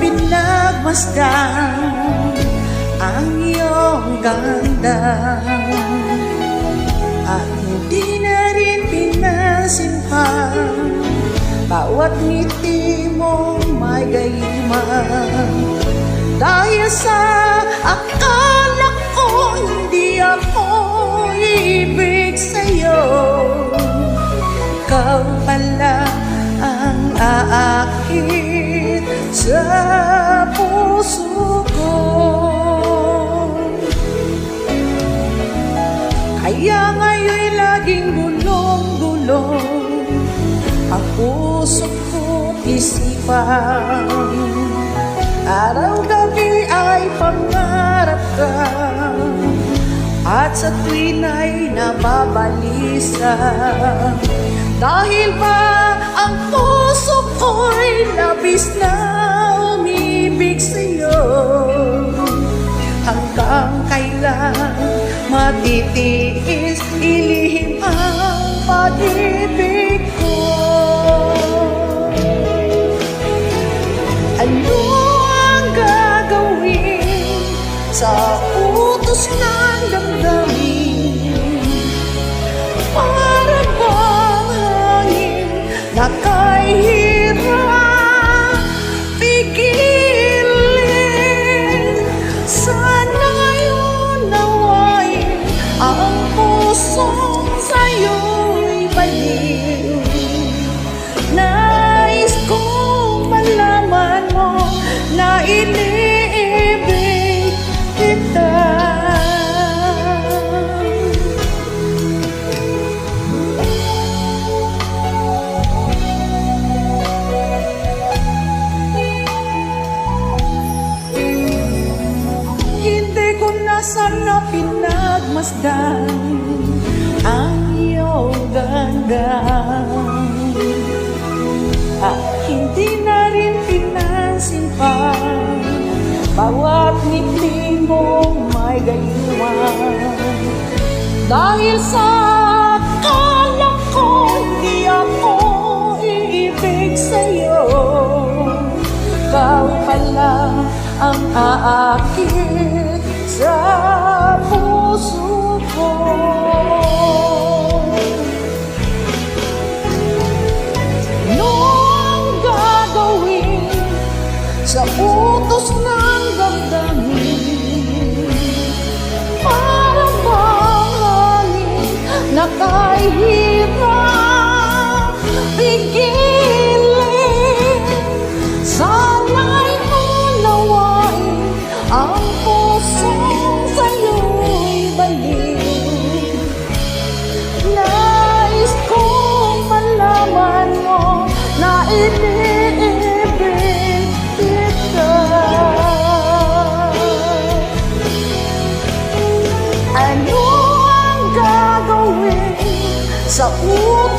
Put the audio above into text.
pinagmasdan ang iyong ganda, at hindi na rin pinansin pa bawat ngiti mong may gayuma. Dahil sa akala ko hindi ako ibig sa'yo, ikaw pala ang aakit sa puso ko. Kaya ngayon'y laging gulong-gulong ang puso ko't isipan. Araw-gabi ay pangarap ka, at sa tuwin ay nababalisa. Dahil ba ang puso ko'y labis na umibig sa'yo, hanggang kailan matitiis ilihim ang pag-ibig ko? Ano ang gagawin sa utos ng damdamin? Para bang hangin na kahirap pigilin? Sana ngayon nawain ang pusong sa'yo'y baliw. Nais kong malaman mo na iniibig kita. Hindi ko na sana pinagmasdan ang iyong ganda, at hindi na rin pinansin pa bawat ngiti mong may gayuma. Dahil sa akala ko hindi ako iibig sa'yo, ikaw pala ang aakit sa puso ko. Sa utos ng damdamin, parang bang hangin na kahirap pigilin. Sana'y unawain ang pusong sa'yo'y baliw. Nais kong malaman mo na iniibig kita. Ano ang gagawin sa utos